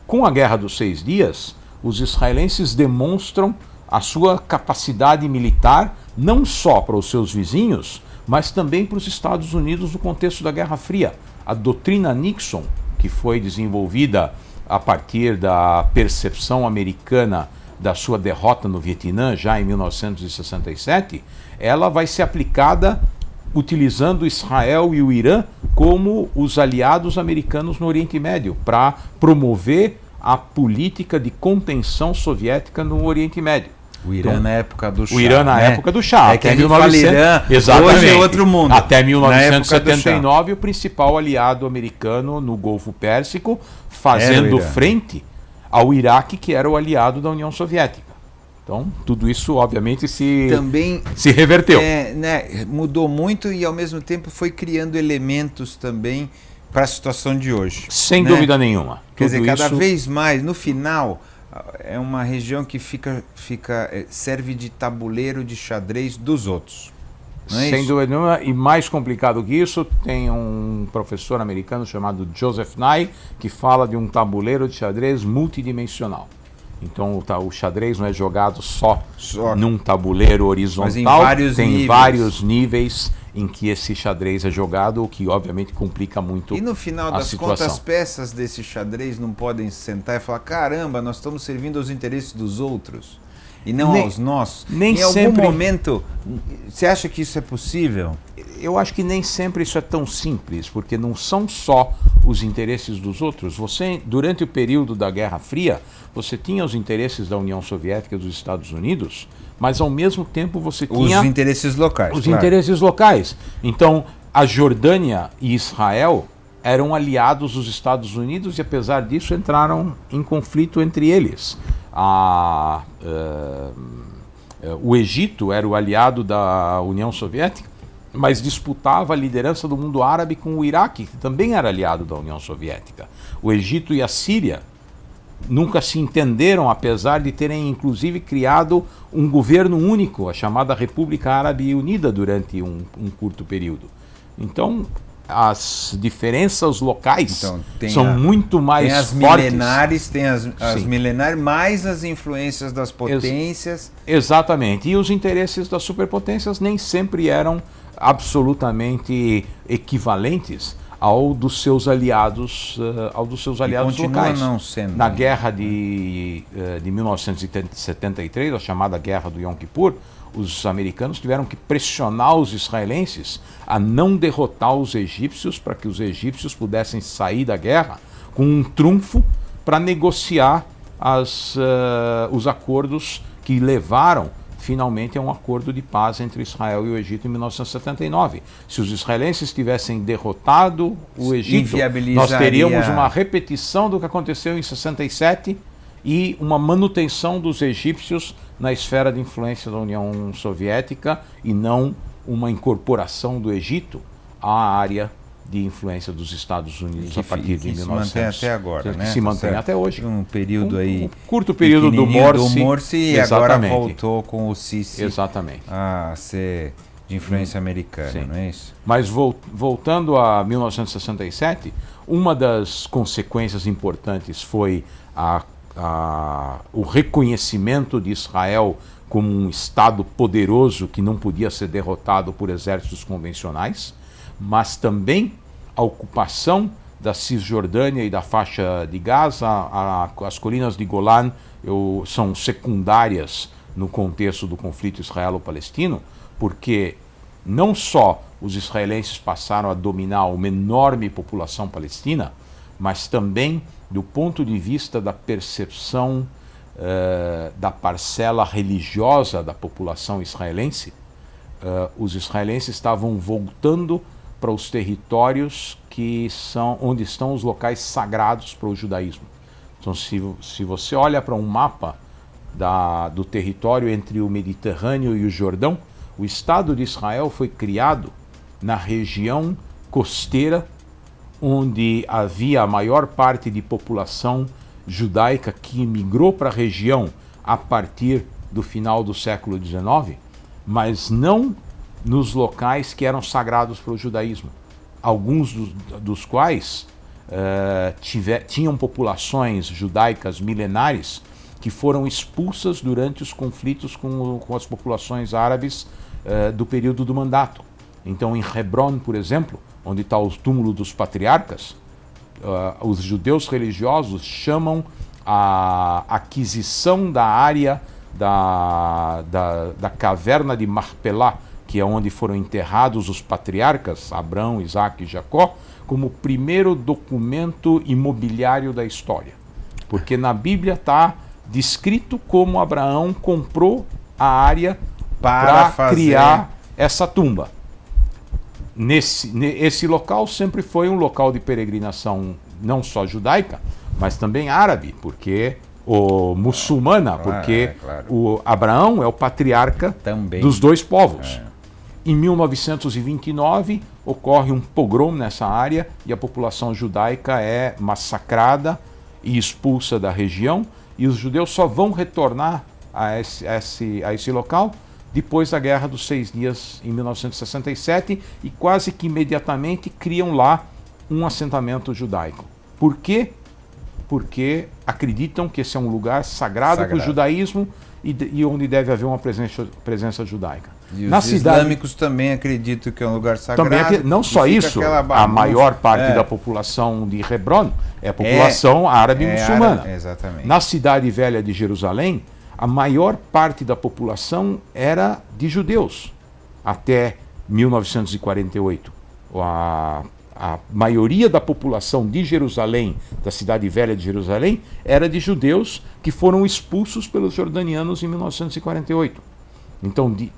Com a Guerra dos 6 Dias, os israelenses demonstram a sua capacidade militar, não só para os seus vizinhos, mas também para os Estados Unidos no contexto da Guerra Fria. A doutrina Nixon, que foi desenvolvida a partir da percepção americana da sua derrota no Vietnã, já em 1967, ela vai ser aplicada utilizando Israel e o Irã como os aliados americanos no Oriente Médio, para promover a política de contenção soviética no Oriente Médio. O Irã na época do Shah. O Irã na época do Shah. É que a gente fala Irã, exatamente, hoje é outro mundo. Até 1979, o principal aliado americano no Golfo Pérsico, fazendo frente ao Iraque, que era o aliado da União Soviética. Então, tudo isso, obviamente, se reverteu. Mudou muito e, ao mesmo tempo, foi criando elementos também para a situação de hoje. Sem dúvida nenhuma. Quer dizer, cada vez mais, no final, é uma região que serve de tabuleiro de xadrez dos outros. Não é Sem isso? dúvida nenhuma. E mais complicado que isso, tem um professor americano chamado Joseph Nye, que fala de um tabuleiro de xadrez multidimensional. Então o xadrez não é jogado só num tabuleiro horizontal, mas em vários níveis. Vários níveis em que esse xadrez é jogado, o que obviamente complica muito a situação. E no final das contas, as peças desse xadrez não podem sentar e falar, caramba, nós estamos servindo aos interesses dos outros e não aos nossos. Em algum momento, você acha que isso é possível? Eu acho que nem sempre isso é tão simples, porque não são só os interesses dos outros. Você, durante o período da Guerra Fria, você tinha os interesses da União Soviética e dos Estados Unidos, mas ao mesmo tempo você tinha os interesses locais. Interesses locais. Então, a Jordânia e Israel eram aliados dos Estados Unidos e, apesar disso, entraram em conflito entre eles. O Egito era o aliado da União Soviética mas disputava a liderança do mundo árabe com o Iraque, que também era aliado da União Soviética. O Egito e a Síria nunca se entenderam, apesar de terem inclusive criado um governo único, a chamada República Árabe Unida, durante um curto período. Então, as diferenças locais são muito mais fortes. Tem as milenares, mais as influências das potências. Exatamente. E os interesses das superpotências nem sempre eram absolutamente equivalentes ao dos seus aliados, locais. Não sendo. Na guerra de 1973, a chamada Guerra do Yom Kippur, os americanos tiveram que pressionar os israelenses a não derrotar os egípcios, para que os egípcios pudessem sair da guerra com um trunfo para negociar os acordos que levaram finalmente a um acordo de paz entre Israel e o Egito em 1979. Se os israelenses tivessem derrotado o Egito, nós teríamos uma repetição do que aconteceu em 67 e uma manutenção dos egípcios na esfera de influência da União Soviética e não uma incorporação do Egito à área de influência dos Estados Unidos a partir de 1900. Se mantém até agora, né? Se mantém até hoje. Um período aí... Um curto período do Morsi e agora voltou com o Sisi exatamente a ser de influência americana, sim. Não é isso? Mas voltando a 1967, uma das consequências importantes foi o reconhecimento de Israel como um Estado poderoso que não podia ser derrotado por exércitos convencionais, mas também a ocupação da Cisjordânia e da faixa de Gaza. As colinas de Golan são secundárias no contexto do conflito israelo-palestino, porque não só os israelenses passaram a dominar uma enorme população palestina, mas também do ponto de vista da percepção da parcela religiosa da população israelense, os israelenses estavam voltando para os territórios onde estão os locais sagrados para o judaísmo. Então, se você olha para um mapa do território entre o Mediterrâneo e o Jordão, o Estado de Israel foi criado na região costeira, onde havia a maior parte de população judaica que migrou para a região a partir do final do século XIX, mas não nos locais que eram sagrados para o judaísmo, alguns dos quais tinham populações judaicas milenares que foram expulsas durante os conflitos com as populações árabes do período do mandato. Então, em Hebron, por exemplo, onde está o túmulo dos patriarcas, os judeus religiosos chamam a aquisição da área da caverna de Marpelá, que é onde foram enterrados os patriarcas, Abraão, Isaac e Jacó, como o primeiro documento imobiliário da história. Porque na Bíblia está descrito como Abraão comprou a área para criar essa tumba. Esse local sempre foi um local de peregrinação não só judaica, mas também árabe, muçulmana, porque o Abraão é o patriarca também dos dois povos. Em 1929, ocorre um pogrom nessa área e a população judaica é massacrada e expulsa da região, e os judeus só vão retornar a esse local depois da Guerra dos 6 Dias, em 1967, e quase que imediatamente criam lá um assentamento judaico. Por quê? Porque acreditam que esse é um lugar sagrado para o judaísmo e onde deve haver uma presença judaica. E os islâmicos também acreditam que é um lugar sagrado. Não só isso, a maior parte da população de Hebron é a população árabe muçulmana. Exatamente. Na cidade velha de Jerusalém, a maior parte da população era de judeus, até 1948. A maioria da população de Jerusalém, da cidade velha de Jerusalém, era de judeus que foram expulsos pelos jordanianos em 1948. Então, de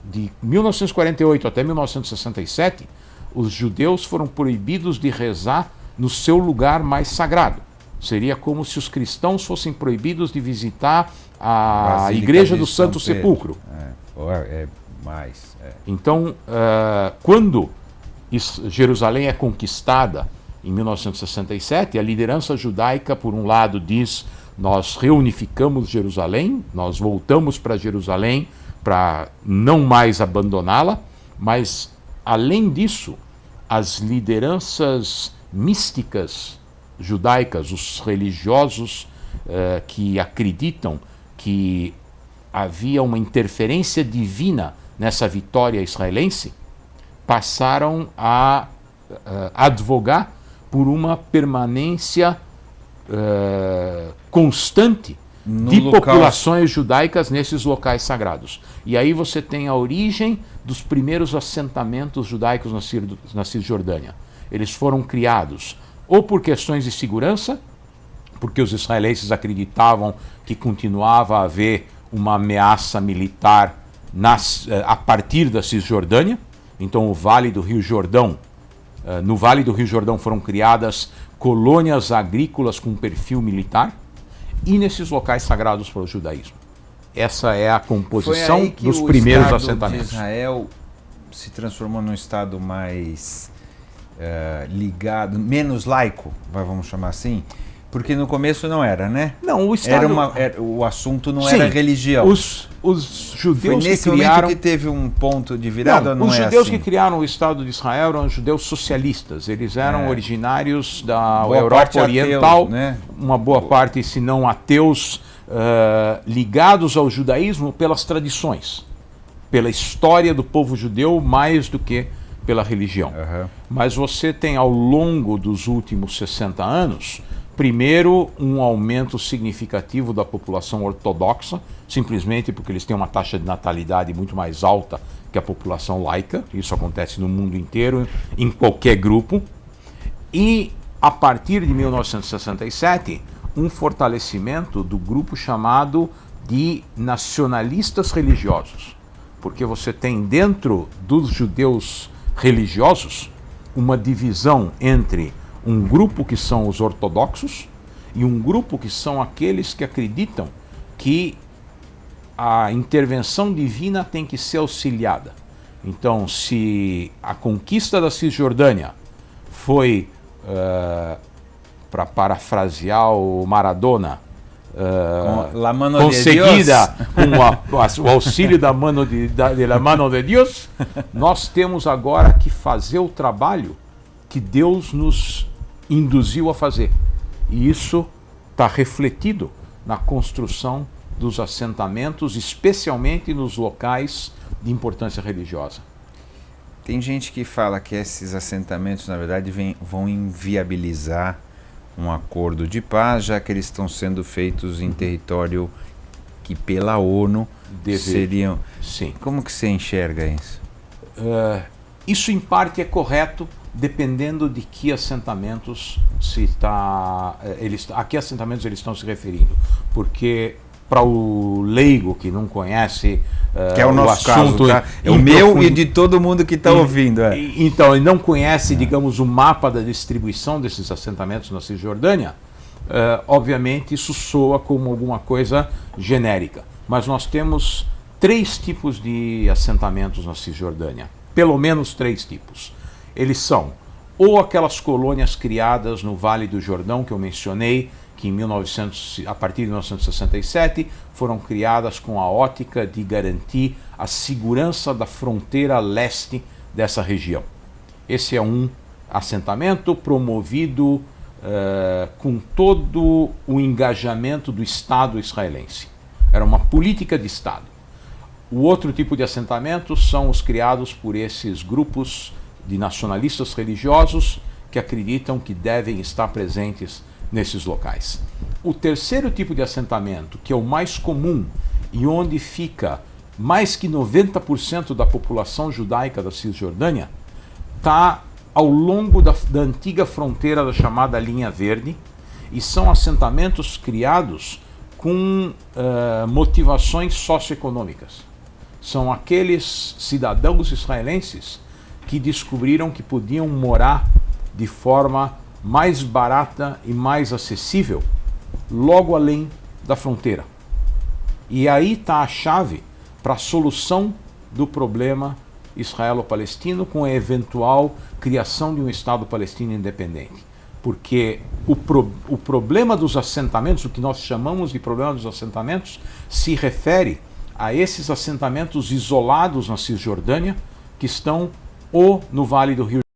1948 até 1967, os judeus foram proibidos de rezar no seu lugar mais sagrado. Seria como se os cristãos fossem proibidos de visitar a Igreja do Santo Sepulcro. Mais. Então, quando Jerusalém é conquistada em 1967, a liderança judaica, por um lado, diz: nós reunificamos Jerusalém, nós voltamos para Jerusalém para não mais abandoná-la, mas, além disso, as lideranças místicas judaicas, os religiosos que acreditam que havia uma interferência divina nessa vitória israelense, passaram a advogar por uma permanência constante de populações judaicas nesses locais sagrados. E aí você tem a origem dos primeiros assentamentos judaicos na Cisjordânia. Eles foram criados ou por questões de segurança, porque os israelenses acreditavam que continuava a haver uma ameaça militar a partir da Cisjordânia. Então, o Vale do Rio Jordão, no Vale do Rio Jordão foram criadas colônias agrícolas com perfil militar, e nesses locais sagrados para o judaísmo. Essa é a composição dos primeiros assentamentos. De Israel se transformou num estado mais ligado, menos laico, vamos chamar assim, porque no começo não era, né? Não, o estado... o assunto não era religião. Os judeus foi nesse que criaram... momento que teve um ponto de virada, não os é judeus assim? que criaram o Estado de Israel eram judeus socialistas. Eles eram originários da Boa Europa parte Oriental, ateus, né? uma boa parte, se não ateus, ligados ao judaísmo pelas tradições, pela história do povo judeu, mais do que pela religião. Mas você tem, ao longo dos últimos 60 anos, primeiro, um aumento significativo da população ortodoxa, simplesmente porque eles têm uma taxa de natalidade muito mais alta que a população laica. Isso acontece no mundo inteiro, em qualquer grupo. E, a partir de 1967, um fortalecimento do grupo chamado de nacionalistas religiosos. Porque você tem dentro dos judeus religiosos uma divisão entre um grupo que são os ortodoxos e um grupo que são aqueles que acreditam que a intervenção divina tem que ser auxiliada. Então, se a conquista da Cisjordânia foi, para parafrasear o Maradona, conseguida com o auxílio da mano de Deus, nós temos agora que fazer o trabalho que Deus nos induziu a fazer. E isso está refletido na construção dos assentamentos, especialmente nos locais de importância religiosa. Tem gente que fala que esses assentamentos, na verdade, vão inviabilizar um acordo de paz, já que eles estão sendo feitos em território que pela ONU seriam... Sim. Como que você enxerga isso? Isso, em parte, é correto, dependendo de que assentamentos a que assentamentos eles estão se referindo. Porque, para o leigo que não conhece que é o nosso assunto, caso, tá? É o meu e de todo mundo que está ouvindo. Então, ele não conhece, digamos, o mapa da distribuição desses assentamentos na Cisjordânia. Obviamente, isso soa como alguma coisa genérica. Mas nós temos 3 tipos de assentamentos na Cisjordânia. Pelo menos 3 tipos. Eles são ou aquelas colônias criadas no Vale do Jordão, que eu mencionei, que a partir de 1967 foram criadas com a ótica de garantir a segurança da fronteira leste dessa região. Esse é um assentamento promovido com todo o engajamento do Estado israelense. Era uma política de Estado. O outro tipo de assentamentos são os criados por esses grupos de nacionalistas religiosos que acreditam que devem estar presentes nesses locais. O terceiro tipo de assentamento, que é o mais comum e onde fica mais que 90% da população judaica da Cisjordânia, está ao longo da antiga fronteira da chamada Linha Verde, e são assentamentos criados com motivações socioeconômicas. São aqueles cidadãos israelenses que descobriram que podiam morar de forma mais barata e mais acessível logo além da fronteira. E aí está a chave para a solução do problema israelo-palestino com a eventual criação de um Estado palestino independente. Porque o problema dos assentamentos, o que nós chamamos de problema dos assentamentos, se refere a esses assentamentos isolados na Cisjordânia, que estão ou no Vale do Rio